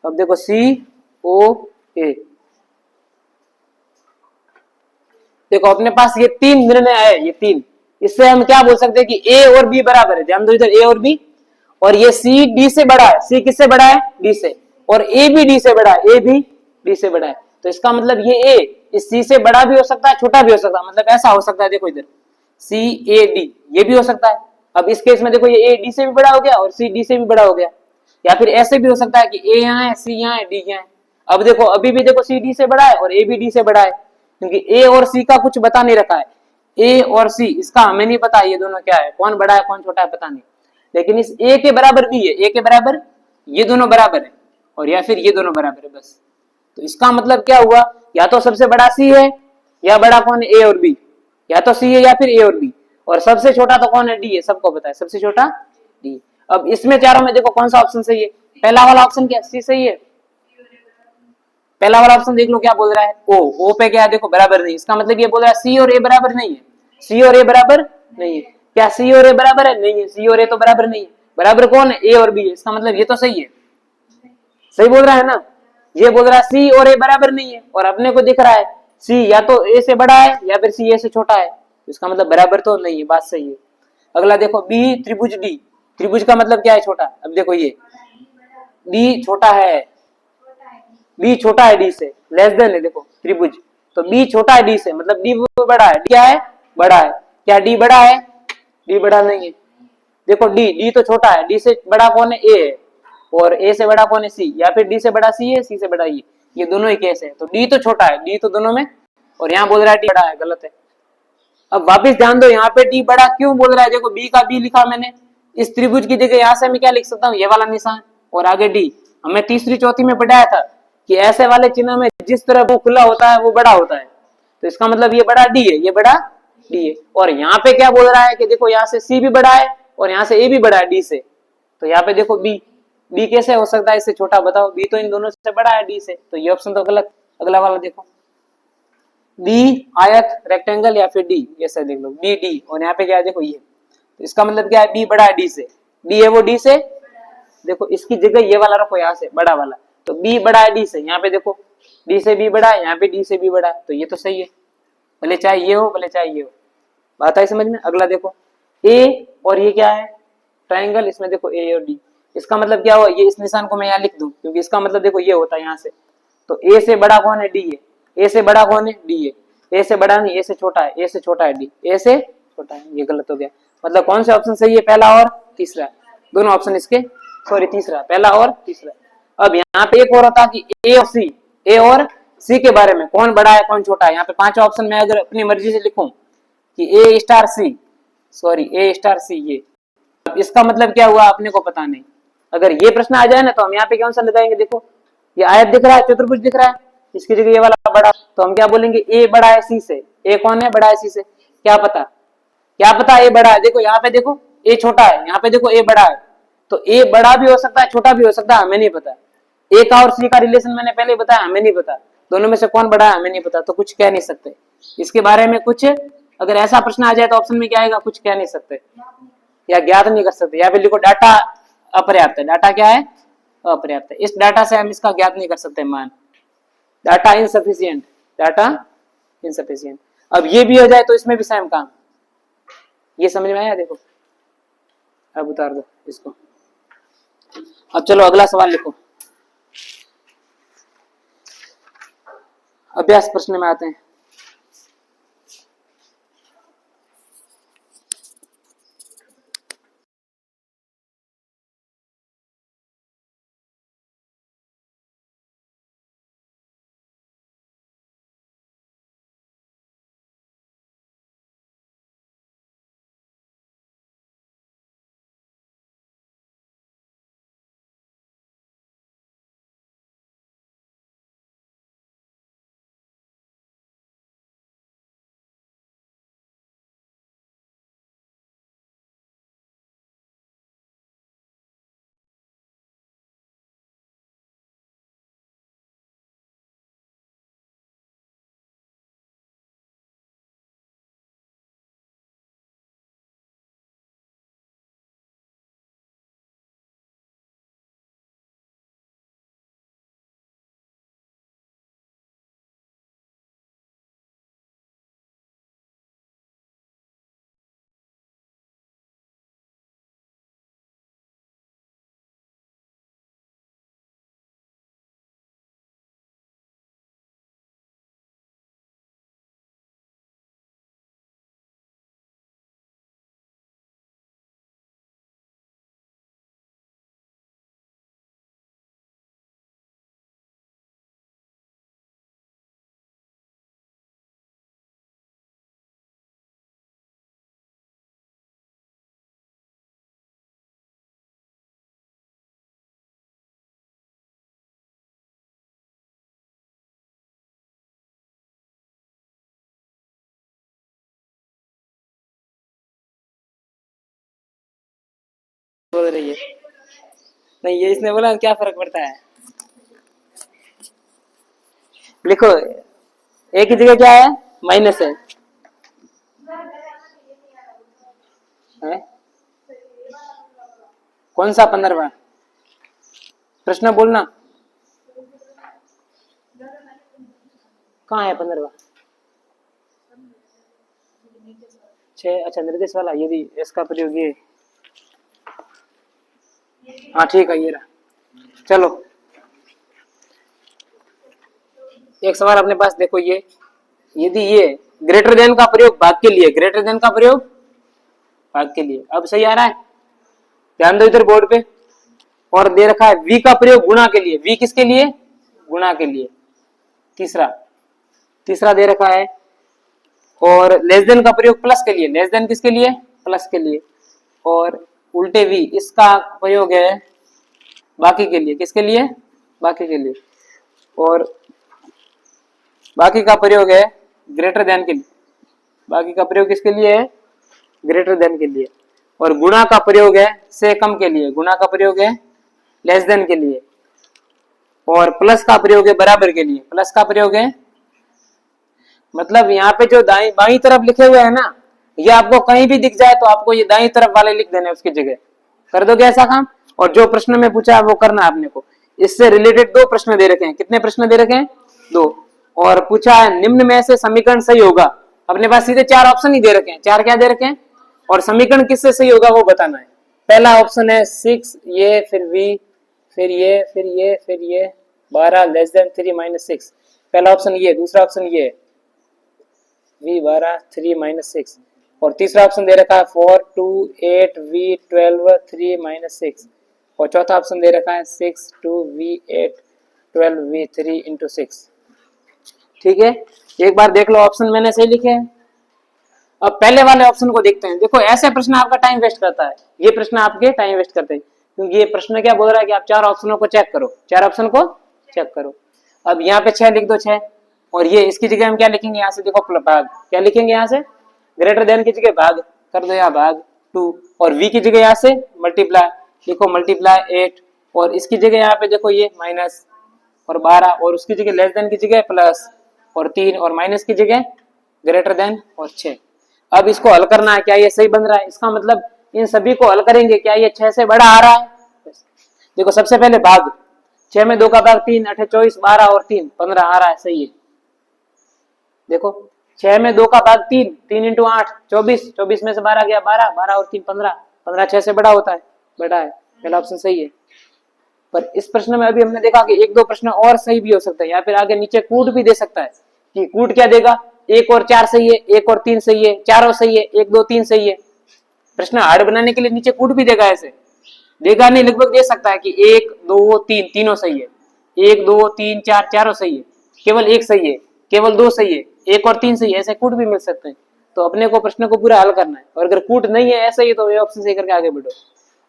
अब देखो सी ओ ए, देखो अपने पास ये तीन निर्णय है, ये तीन, इससे हम क्या बोल सकते हैं कि ए और बी बराबर है। ध्यान दो इधर, ए और बी, और ये सी डी से बड़ा है, सी किससे बड़ा है, डी से, और ए भी डी से बड़ा है, ए भी डी से बड़ा है। तो इसका मतलब ये ए इस सी से बड़ा भी हो सकता है, छोटा भी हो सकता है, मतलब ऐसा हो सकता है, देखो इधर सी ए डी, ये भी हो सकता है। अब इस केस में देखो ये ए डी से भी बड़ा हो गया और सी डी से भी बड़ा हो गया, या फिर ऐसे भी हो सकता है कि ए यहाँ है, सी यहाँ है, डी यहाँ है। अब देखो अभी भी देखो सी डी से बड़ा है और ए भी डी से बड़ा है, क्योंकि ए और सी का कुछ बता नहीं रखा है। ए और सी इसका हमें नहीं पता ये दोनों क्या है, कौन बड़ा है कौन छोटा है पता नहीं, लेकिन इस ए के बराबर भी है, ए के बराबर ये दोनों बराबर है, और या फिर ये दोनों बराबर है बस। तो इसका मतलब क्या हुआ, या तो सबसे बड़ा सी है, या बड़ा कौन है, ए और बी, या तो सी है या फिर ए और बी, और सबसे छोटा तो कौन है, डी है, सबको पता है सबसे छोटा डी। अब इसमें चारों में देखो कौन सा ऑप्शन सही है, पहला वाला ऑप्शन क्या, सी सही है। पहला वाला ऑप्शन देख लो क्या बोल रहा है, ओ पे क्या है, देखो बराबर नहीं, इसका मतलब ये बोल रहा है सी और ए बराबर नहीं है, सी और ए बराबर नहीं है। क्या सी और ए बराबर है, नहीं है, सी और ए तो बराबर नहीं है, बराबर कौन है, ए और बी है, इसका मतलब ये तो सही है, सही बोल रहा है ना। ये बोल रहा है सी और ए बराबर नहीं है, और अपने को दिख रहा है सी या तो ए से बड़ा है या फिर सी ए से छोटा है, इसका मतलब बराबर तो नहीं है, बात सही है। अगला देखो बी त्रिभुज डी, त्रिभुज का मतलब क्या है, छोटा। अब देखो ये डी छोटा है, बी छोटा है डी से, लेस देन है, देखो त्रिभुज, तो बी छोटा है डी से, मतलब डी बड़ा है, क्या है, बड़ा है। क्या डी बड़ा है, डी बड़ा नहीं है। देखो डी तो छोटा है, डी से बड़ा कौन है, ए है, और ए से बड़ा कौन है, सी, या फिर डी से बड़ा सी है, सी से बड़ा ये दोनों ही केस है। तो डी तो छोटा है, डी तो दोनों में, और यहाँ बोल रहा है डी बड़ा है, गलत है। अब वापिस ध्यान दो, यहाँ पे डी बड़ा क्यों बोल रहा है, देखो बी का बी लिखा मैंने, इस त्रिभुज की जगह यहाँ से मैं क्या लिख सकता हूँ, ये वाला निशान, और आगे डी। हमें तीसरी चौथी में पढ़ाया था कि ऐसे वाले चिन्ह में जिस तरह वो खुला होता है वो बड़ा होता है, तो इसका मतलब ये बड़ा डी है, ये बड़ा डी है। और यहाँ पे क्या बोल रहा है कि देखो यहाँ से सी भी बड़ा है और यहाँ से ए भी बड़ा है डी से, तो यहाँ पे देखो बी, बी कैसे हो सकता है इससे छोटा, बताओ, बी तो इन दोनों से बड़ा है डी से, तो ये ऑप्शन तो गलत। अगला वाला देखो बी आयत रेक्टेंगल या फिर डी, ऐसा देख लो बी डी, और यहाँ पे क्या है देखो ये, तो इसका मतलब क्या है, बी बड़ा है डी से, डी है वो डी से, देखो इसकी जगह ये वाला रखो यहाँ से बड़ा वाला, तो बी बड़ा है डी से, यहाँ पे देखो डी से बी बड़ा है, यहाँ पे डी से बी बड़ा है, तो ये तो सही है, भले चाहे ये हो भले चाहे ये हो। बात आई समझ में। अगला देखो ए और ये क्या है, ट्राइंगल, इसमें देखो ए और डी, इसका मतलब क्या हुआ, ये इस निशान को मैं यहाँ लिख दूं, क्योंकि इसका मतलब देखो ये होता है यहाँ से, तो ए से बड़ा कौन है, डी है, ए से बड़ा कौन है, डी है, ए से बड़ा नहीं, ए से छोटा है, ए से छोटा है डी, ए से छोटा है, ये गलत हो गया। मतलब कौन सा ऑप्शन सही है, पहला और तीसरा, दोनों ऑप्शन इसके, सॉरी तीसरा, पहला और तीसरा। अब यहाँ पे एक और होता कि ए और सी, ए और सी के बारे में कौन बड़ा है कौन छोटा है, यहाँ पे पांचों ऑप्शन में अगर अपनी मर्जी से लिखूं कि ए स्टार सी, सॉरी ए स्टार सी, ये अब इसका मतलब क्या हुआ अपने को पता नहीं। अगर ये प्रश्न आ जाए ना तो हम यहाँ पे कौन सा लगाएंगे, देखो ये आयत दिख रहा है, चतुर्भुज दिख रहा है, इसकी जगह ये वाला बड़ा, तो हम क्या बोलेंगे, ए बड़ा है सी से, ए कौन है, बड़ा है सी से, क्या पता, क्या पता ए बड़ा है। देखो यहाँ पे देखो ए छोटा है, यहाँ पे देखो ए बड़ा है, तो ए बड़ा भी हो सकता है छोटा भी हो सकता है, हमें नहीं पता। ए का और सी का रिलेशन मैंने पहले बताया, हमें नहीं पता, दोनों में से कौन बड़ा है हमें नहीं पता, तो कुछ कह नहीं सकते इसके बारे में। कुछ अगर ऐसा प्रश्न आ जाए तो ऑप्शन में क्या आएगा, कुछ कह नहीं सकते या ज्ञात नहीं कर सकते, या फिर लिखो डाटा अपर्याप्त है, डाटा क्या है, अपर्याप्त है, इस डाटा से हम इसका ज्ञात नहीं कर सकते मान, डाटा इनसफिशियंट, डाटा इनसफिशियंट। अब ये भी हो जाए तो इसमें भी सेम काम, ये समझ में आया, देखो अब उतार दो इसको। अब चलो अगला सवाल लिखो, अभ्यास प्रश्न में आते हैं। बोल रही है नहीं, ये इसने बोला क्या फर्क पड़ता है। लिखो, ए की जगह क्या है, माइनस है? कौन सा 15वां प्रश्न बोलना, कहाँ है 15वां? 6, अच्छा निर्देश वाला, यदि इसका प्रयोग ये, हाँ ठीक है, ये रहा। चलो एक सवाल अपने पास देखो, ये यदि ये ग्रेटर देन का प्रयोग भाग के लिए, ग्रेटर देन का प्रयोग भाग के लिए, अब सही आ रहा है? ध्यान दो इधर बोर्ड पे, और दे रखा है v का प्रयोग गुणा के लिए, v किसके लिए, गुणा के लिए। तीसरा तीसरा दे रखा है, और लेस देन का प्रयोग प्लस के लिए, लेस देन किसके लिए, प्लस के लिए। और उल्टे v, इसका प्रयोग है बाकी के लिए, किसके लिए, बाकी के लिए। और बाकी का प्रयोग है ग्रेटर देन के लिए, बाकी का प्रयोग किसके लिए है, ग्रेटर देन के लिए। और गुणा का प्रयोग है से कम के लिए, गुणा का प्रयोग है लेस देन के लिए। और प्लस का प्रयोग है बराबर के लिए, प्लस का प्रयोग है, मतलब यहाँ पे जो दाई बाई तरफ लिखे हुए है ना, ये आपको कहीं भी दिख जाए तो आपको ये दाई तरफ वाले लिख देने उसकी जगह, कर दोगे ऐसा काम। और जो प्रश्न में पूछा है वो करना है आपने को। इससे रिलेटेड 2 प्रश्न दे रखे हैं, कितने प्रश्न दे रखे हैं, 2। और पूछा है निम्न में से समीकरण सही होगा, अपने पास सीधे 4 ऑप्शन ही दे रखे हैं, 4 क्या दे रखे हैं, और समीकरण किससे सही होगा वो बताना है। पहला ऑप्शन है 6 ये, फिर v, फिर ये, फिर ये, फिर ये 12 लेस देन 3 माइनस 6, पहला ऑप्शन ये। दूसरा ऑप्शन ये v 12 3 माइनस 6, और तीसरा ऑप्शन दे रखा है 4 2 8 v 12 3 माइनस 6, और चौथा ऑप्शन दे रखा है 6 2 v 8 12 v 3 इंटू 6। ठीक है, एक बार देख लो ऑप्शन मैंने सही लिखे हैं। अब पहले वाले ऑप्शन को देखते हैं। देखो ऐसे प्रश्न आपका टाइम वेस्ट करता है, ये प्रश्न आपके टाइम वेस्ट करते हैं, क्योंकि ये प्रश्न क्या बोल रहा है कि आप 4 ऑप्शनों को चेक करो, 4 ऑप्शन को चेक करो। अब यहाँ पे 6 लिख दो, 6, और ये इसकी जगह हम क्या लिखेंगे, यहाँ से देखो भाग, क्या लिखेंगे, यहाँ से ग्रेटर देन की जगह भाग कर दो, यहाँ भाग 2, और v की जगह यहाँ से मल्टीप्लाई, देखो मल्टीप्लाई 8, और इसकी जगह यहाँ पे देखो ये माइनस और 12, और उसकी जगह लेस देन की जगह प्लस और 3, और माइनस की जगह ग्रेटर देन और 6। अब इसको हल करना है, क्या ये सही बन रहा है, इसका मतलब इन सभी को हल करेंगे, क्या ये 6 से बड़ा आ रहा है। देखो सबसे पहले भाग, 6 में 2 का भाग 3, 8 24, 12 और 3 15 आ रहा है, सही है। देखो 6 में 2 का भाग 3, 3 इंटू 8 24, 24 में से 12 गया 12, 12 और 3 15, 15 6 से बड़ा होता है, बड़ा है, पहला ऑप्शन सही है। पर इस प्रश्न में अभी हमने देखा कि 1-2 प्रश्न और सही भी हो सकता है, या फिर आगे नीचे कूट भी दे सकता है, कि कूट क्या देगा, 1 और 4 सही है, 1 और 3 सही है, 4 और सही है, 1 2 3 सही है। प्रश्न हार्ड बनाने के लिए नीचे कूट भी देगा, ऐसे देगा नहीं, लगभग दे सकता है कि 1 2 3 तीनों सही है, 1 2 3 4 चारों सही है, केवल 1 सही है, केवल 2 सही है, 1 और 3 सही है, ऐसे कूट भी मिल सकते हैं। तो अपने को प्रश्न को पूरा हल करना है, और अगर कूट नहीं है ऐसा ही तो ये ऑप्शन सही करके आगे बढ़ो।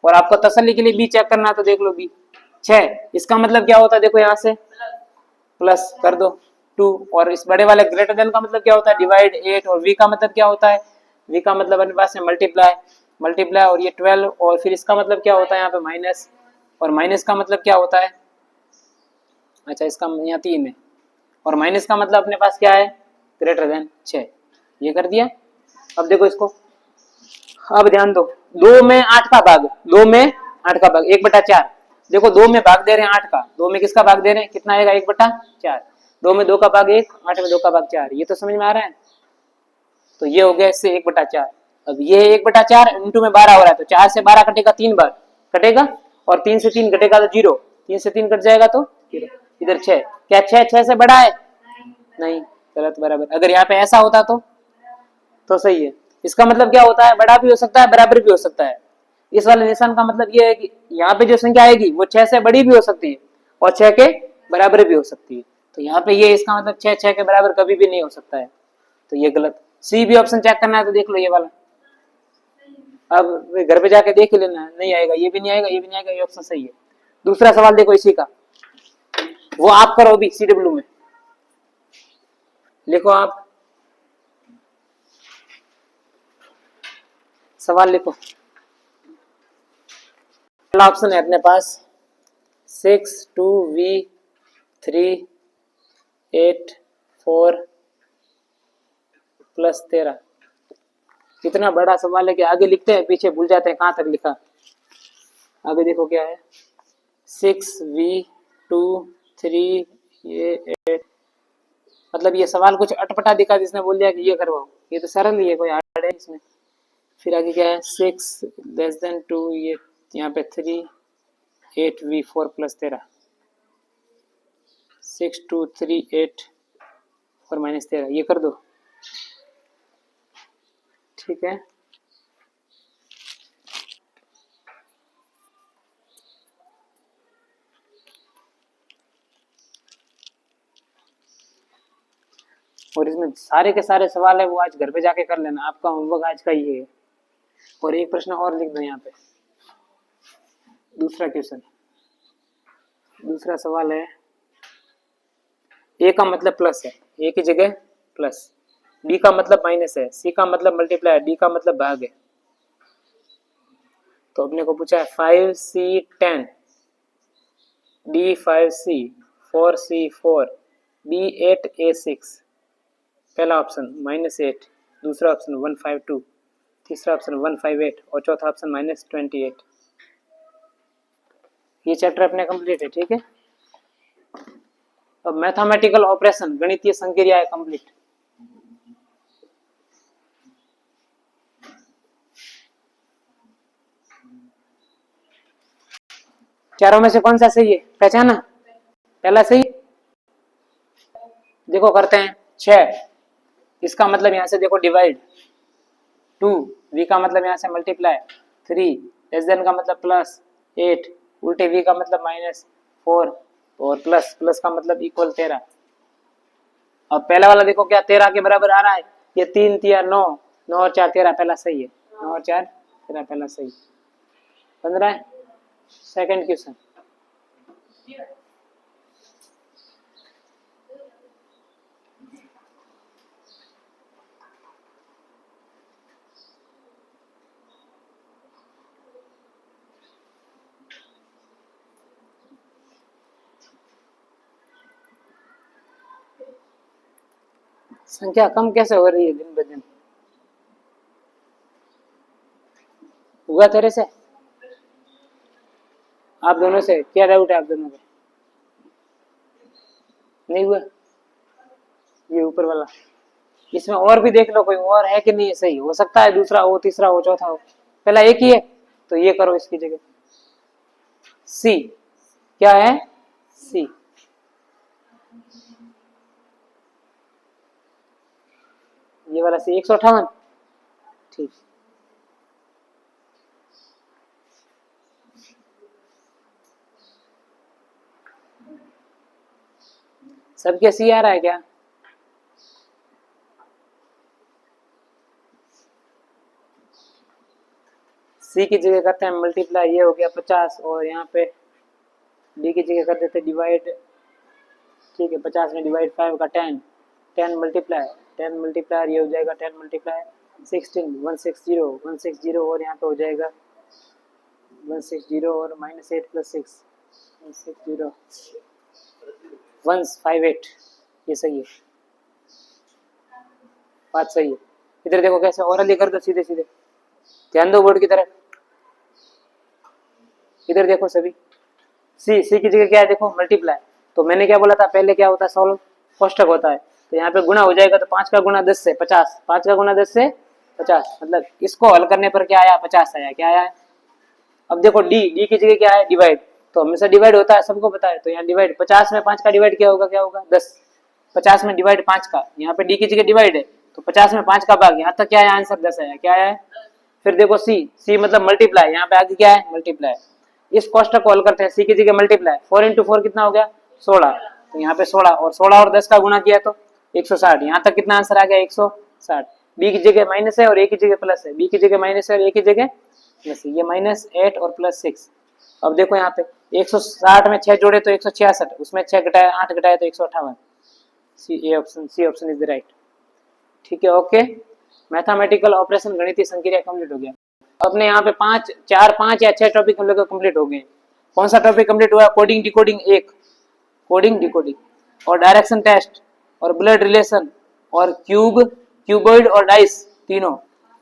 और आपको तसल्ली के लिए बी चेक करना है तो देख लो बी 6, इसका मतलब क्या होता है, देखो यहाँ से प्लस कर दो 2, और इस बड़े वाले ग्रेटर देन का मतलब क्या होता है, डिवाइड 8, और v का मतलब क्या होता है, v का मतलब अपने पास है मल्टीप्लाई, मल्टीप्लाई और ये 12, और फिर इसका मतलब क्या होता है यहाँ पे माइनस, और माइनस का मतलब क्या होता है, अच्छा इसका यहाँ 3 है, और माइनस का मतलब अपने पास क्या है, ग्रेटर देन 6, ये कर दिया। अब देखो इसको, अब ध्यान दो, 2 में 8 का भाग, 2 में 8 का भाग 1/4, देखो 2 में भाग दे रहे हैं 8 का, 2 में किसका भाग दे रहे हैं, कितना आएगा 1/4, 2 में 2 का भाग 1, 8 में 2 का भाग 4, ये तो समझ में आ रहा है। तो ये हो गया इससे 1/4। अब ये 1/4 इंटू में 12 हो रहा है, तो 4 से 12 कटेगा 3 बार कटेगा, और 3 से 3 कटेगा तो 0, 3 से 3 कट जाएगा तो 0, इधर 6, क्या 6 से बड़ा है, नहीं, गलत, बराबर। अगर यहाँ पे ऐसा होता तो सही है। इसका मतलब क्या होता है, बड़ा भी हो सकता है बराबर भी हो सकता है। इस वाले निशान का मतलब ये है कि यहाँ पे जो संख्या आएगी वो 6 से बड़ी भी हो सकती है और 6 के बराबर भी हो सकती है। तो यहाँ पे ये इसका मतलब 6 के बराबर कभी भी नहीं हो सकता है, तो ये गलत। सी भी ऑप्शन चेक करना है तो देख लो ये वाला, अब घर पे जाके देख ही लेना, नहीं आएगा, ये भी नहीं आएगा, ये भी नहीं आएगा, ये ऑप्शन सही है। दूसरा सवाल देखो इसी का, वो आप करो भी CW में, लिखो आप सवाल लिखो। पहला ऑप्शन है अपने पास 6 2v3 8 4 + 13। इतना बड़ा सवाल है कि आगे लिखते हैं पीछे भूल जाते हैं कहाँ तक लिखा। आगे देखो क्या है 6v2 3 ये 8। मतलब ये सवाल कुछ अटपटा दिखा जिसने बोल दिया कि ये करवाओ, ये तो सरल ही है, कोई हार्ड है इसमें। फिर आगे क्या है 6 < 2 ये यहाँ पे 3 8v4 + 13 6 2 3 8 4 - 13 ये कर दो। ठीक है और इसमें सारे के सारे सवाल है वो आज घर पे जाके कर लेना, आपका होमवर्क आज का ही है। और एक प्रश्न और लिख दो यहाँ पे, दूसरा क्वेश्चन, दूसरा सवाल है ए का मतलब प्लस है, ए की जगह प्लस, बी का मतलब माइनस है, सी का मतलब मल्टीप्लाई है, डी का मतलब भाग है। तो अपने को पूछा है 5c 10 D 5c 4c 4 B 8 a 6। पहला ऑप्शन -8, दूसरा ऑप्शन 152, तीसरा ऑप्शन 158 और चौथा ऑप्शन -28। ये चैप्टर अपने कंप्लीट है। ठीक है अब मैथमेटिकल ऑपरेशन गणितीय संक्रिया है कंप्लीट। चारों में से कौन सा सही है पहचाना? पहला सही। देखो करते हैं 6, इसका मतलब यहां से देखो डिवाइड, 2 v का मतलब यहां से मल्टीप्लाई, 3 लेस देन का मतलब प्लस, 8 उल्टे v का मतलब -4 और प्लस का मतलब इक्वल 13। अब पहला वाला देखो क्या 13 के बराबर आ रहा है, ये 3 3 9, 9 और 4 13 पहला सही है, 9 और 4 13 पहला सही। 15 सेकंड क्वेश्चन, संख्या कम कैसे हो रही है दिन ब दिन? हुआ तेरे से? आप दोनों से क्या डाउट है? आप दोनों का नहीं हुआ? ये ऊपर वाला, इसमें और भी देख लो कोई और है कि नहीं, सही हो सकता है दूसरा हो, तीसरा हो, चौथा हो, पहला एक ही है तो ये करो इसकी जगह। सी क्या है? सी ये वाला सी 158। ठीक सबके सी आ रहा है क्या? सी की जगह करते हैं मल्टीप्लाई, ये हो गया 50 और यहाँ पे डी की जगह कर देते डिवाइड। ठीक है 50 में डिवाइड 5 का 10, 10 मल्टीप्लाई 10 मल्टीप्लाई ये हो जाएगा 10 मल्टीप्लाई 16 160 160 और यहाँ पे हो जाएगा 160 और -8 + 6 160 158। ये सही है, बात सही है। इधर देखो कैसे और कर दो सीधे सीधे, ध्यान दो बोर्ड की तरफ। इधर देखो सभी, सी की जगह क्या है देखो मल्टीप्लाई, तो मैंने क्या बोला था पहले क्या होता है सॉल्व, कोष्टक होता है, तो यहाँ पे गुणा हो जाएगा तो 5 का गुणा 10 से 50, 5 का गुणा 10 से 50, मतलब इसको हल करने पर क्या आया 50 आया। क्या आया? अब देखो डी की जगह क्या है डिवाइड, तो हमेशा डिवाइड होता है सबको पता है, तो यहाँ डिवाइड 50 में 5 का डिवाइड क्या होगा 10, 50 में डिवाइड 5 का, यहाँ पे डी की जगह डिवाइड है तो 50 में 5 का भाग, यहाँ तक क्या है आंसर 10 आया। क्या है? फिर देखो सी मतलब मल्टीप्लाई, यहाँ पे आगे क्या है मल्टीप्लाई, इस कोष्टक को हल करते हैं, सी की जगह मल्टीप्लाई 4 × 4 कितना हो गया 16, तो यहाँ पे 16 और 16 और 10 का गुणा किया तो 160, यहाँ तक कितना आंसर आ गया 160। बी की जगह माइनस है और ए की जगह प्लस है, बी की जगह माइनस है और ए की जगह प्लस है, ये -8 और +6। अब देखो यहाँ पे 160 में 6 जोड़े तो 166, उसमें 6 घटाया 8 घटाया तो 158। C option is the right. ठीक है ओके, मैथमेटिकल ऑपरेशन गणितीय संक्रिया कंप्लीट हो गया। अपने यहाँ पे 5 या 6 टॉपिक हम लोग कंप्लीट हो गए। कौन सा टॉपिक कंप्लीट हुआ? कोडिंग डिकोडिंग 1, कोडिंग डिकोडिंग और डायरेक्शन टेस्ट और ब्लड रिलेशन और क्यूबॉइड और डाइस तीनों,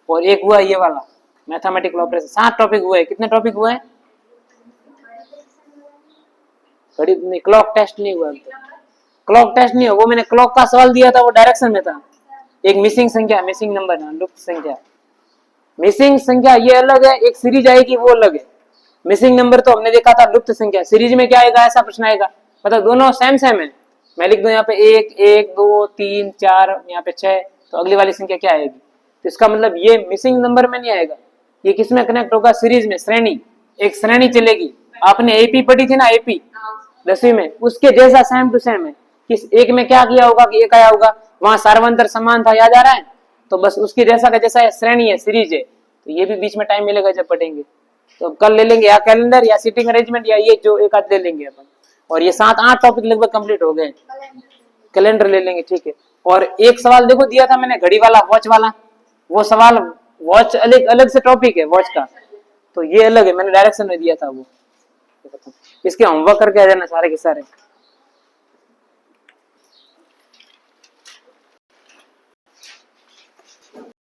और एक हुआ ये वाला मैथमेटिकल ऑपरेशन। 7 टॉपिक हुए। कितने टॉपिक हुए? घड़ी क्लॉक टेस्ट नहीं हुआ। क्लॉक टेस्ट नहीं हुआ, वो मैंने क्लॉक का सवाल दिया था, वो डायरेक्शन में था। एक मिसिंग संख्या, मिसिंग नंबर, लुप्त संख्या। मिसिंग संख्या ये अलग है, एक सीरीज आएगी वो अलग है। मिसिंग नंबर तो हमने देखा था लुप्त संख्या। सीरीज में क्या आएगा? ऐसा प्रश्न आएगा, मतलब दोनों सेम सेम है। मैं लिख दूं यहाँ पे 1 1 2 3 4, यहाँ पे 6, तो अगली वाली संख्या क्या आएगी? तो इसका मतलब ये मिसिंग नंबर में नहीं आएगा। ये किसमें कनेक्ट होगा? सीरीज में, श्रेणी। एक श्रेणी चलेगी। आपने एपी पढ़ी थी ना, एपी 10वीं में, उसके जैसा सेम टू सेम है। किस एक में क्या किया होगा कि एक आया होगा, वहां सार्वंतर समान था, याद आ रहा है? तो बस उसकी जैसा का जैसा है, श्रेणी है, सीरीज है। तो ये भी बीच में टाइम मिलेगा जब पढ़ेंगे। तो कल ले लेंगे या कैलेंडर या सीटिंग अरेंजमेंट, या ये जो एक आध ले लेंगे अपन। और ये 7-8 टॉपिक लगभग कंप्लीट हो गए। कैलेंडर ले लेंगे, ठीक है। और एक सवाल देखो दिया था मैंने, घड़ी वाला, वॉच वाला। वो सवाल, वॉच अलग अलग से टॉपिक है वॉच का, तो ये अलग है, मैंने डायरेक्शन में दिया था वो। इसके होमवर्क करके आ जाना सारे के सारे।